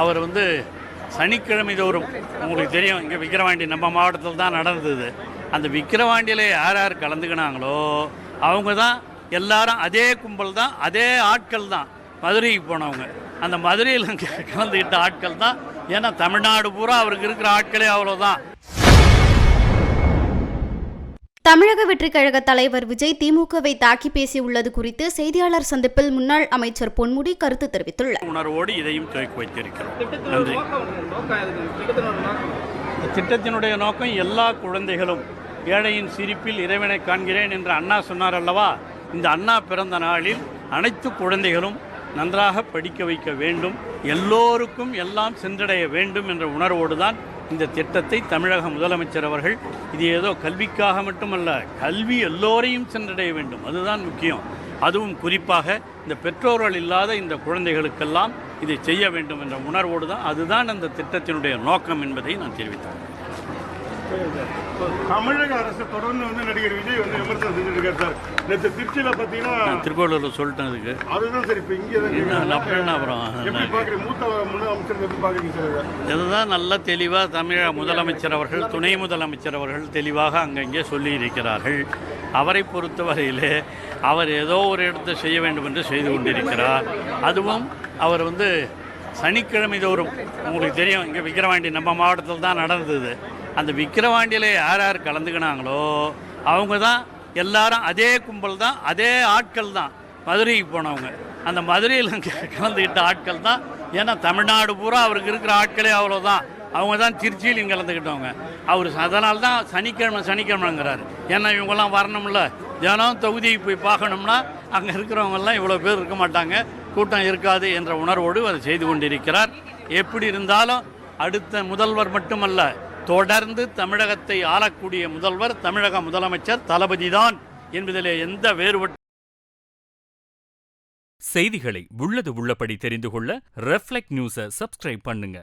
அவர் சனிக்கிழமை தோறும் உங்களுக்கு தெரியும், இங்கே விக்கிரவாண்டி நம்ம மாவட்டத்தில் தான் நடந்தது. அந்த விக்கிரவாண்டியில் யார் யார் கலந்துக்கினாங்களோ அவங்க தான் எல்லாரும், அதே கும்பல் தான், அதே ஆட்கள் தான் மதுரைக்கு போனவங்க. அந்த மதுரையில் கலந்துக்கிட்ட ஆட்கள் தான். ஏன்னா தமிழ்நாடு பூரா அவருக்கு இருக்கிற ஆட்களே அவ்வளோதான். தமிழக வெற்றிக் கழக தலைவர் விஜய் திமுகவை தாக்கி பேசியுள்ளது குறித்து செய்தியாளர் சந்திப்பில் முன்னாள் அமைச்சர் பொன்முடி கருத்து தெரிவித்துள்ளார். உணர்வோடு இதையும் துவக்கி வைத்திருக்கிறோம். நன்றி. திட்டத்தினுடைய நோக்கம் எல்லா குழந்தைகளும் ஏழையின் சிரிப்பில் இறைவனை காண்கிறேன் என்று அண்ணா சொன்னார் அல்லவா. இந்த அண்ணா பிறந்த நாளில் அனைத்து குழந்தைகளும் நன்றாக படிக்க வைக்க வேண்டும், எல்லோருக்கும் எல்லாம் சென்றடைய வேண்டும் என்ற உணர்வோடு தான் இந்த திட்டத்தை தமிழக முதலமைச்சர் அவர்கள், இது ஏதோ கல்விக்காக மட்டுமல்ல, கல்வி எல்லோரையும் சென்றடைய வேண்டும், அதுதான் முக்கியம். அதுவும் குறிப்பாக இந்த பெற்றோர்கள் இல்லாத இந்த குழந்தைகளுக்கெல்லாம் இதை செய்ய வேண்டும் என்ற உணர்வோடு தான், அதுதான் அந்த திட்டத்தினுடைய நோக்கம் என்பதை நான் தெரிவித்தேன். தமிழக அரசு தொடர்ந்து நடிகர் விஜய் விமர்சனம் செஞ்சுட்டு இருக்காரு சார். நேற்று திருச்சியில் பார்த்தீங்கன்னா, திருக்கோளூரில் சொல்லிட்டேன். அதுக்கு அதுதான் சார். இப்போ இங்கே அப்புறம் எப்படி பார்க்குறீங்க? மூத்த முதலமைச்சர் எப்படி பார்க்குறீங்க சார்? இதுதான் நல்ல தெளிவாக தமிழக முதலமைச்சர் அவர்கள், துணை முதலமைச்சர் அவர்கள் தெளிவாக அங்கங்கே சொல்லியிருக்கிறார்கள். அவரை பொறுத்தவரையிலே அவர் ஏதோ ஒரு இடத்தை செய்ய வேண்டும் என்று செய்து கொண்டிருக்கிறார். அதுவும் அவர் சனிக்கிழமை தோறும் உங்களுக்கு தெரியும், இங்கே விக்கிரவாண்டி நம்ம மாவட்டத்தில் தான் நடந்தது. அந்த விக்கிரவாண்டியில் யார் யார் கலந்துக்கினாங்களோ அவங்க தான் எல்லாரும், அதே கும்பல் தான், அதே ஆட்கள் தான் மதுரைக்கு போனவங்க. அந்த மதுரையில் கலந்துக்கிட்ட ஆட்கள் தான். ஏன்னா தமிழ்நாடு பூரா அவருக்கு இருக்கிற ஆட்களே அவ்வளோதான். அவங்க தான் திருச்சியிலையும் கலந்துக்கிட்டவங்க. அவர் அதனால தான் சனிக்கிழமைங்கிறாரு. ஏன்னா இவங்கெல்லாம் வரணும்ல, தினம் தொகுதிக்கு போய் பார்க்கணும்னா அங்கே இருக்கிறவங்கெல்லாம் இவ்வளோ பேர் இருக்க மாட்டாங்க, கூட்டம் இருக்காது என்ற உணர்வோடு அதை செய்து கொண்டிருக்கிறார். எப்படி இருந்தாலும் அடுத்த முதல்வர் மட்டுமல்ல, தொடர்ந்து தமிழகத்தை ஆளக்கூடிய முதல்வர் தமிழக முதலமைச்சர் தளபதி தான் என்பதிலே எந்த வேறுபட்ட. செய்திகளை உள்ளது உள்ளபடி தெரிந்து கொள்ள ரெஃப்ளெக்ட் நியூஸை சப்ஸ்கிரைப் பண்ணுங்க.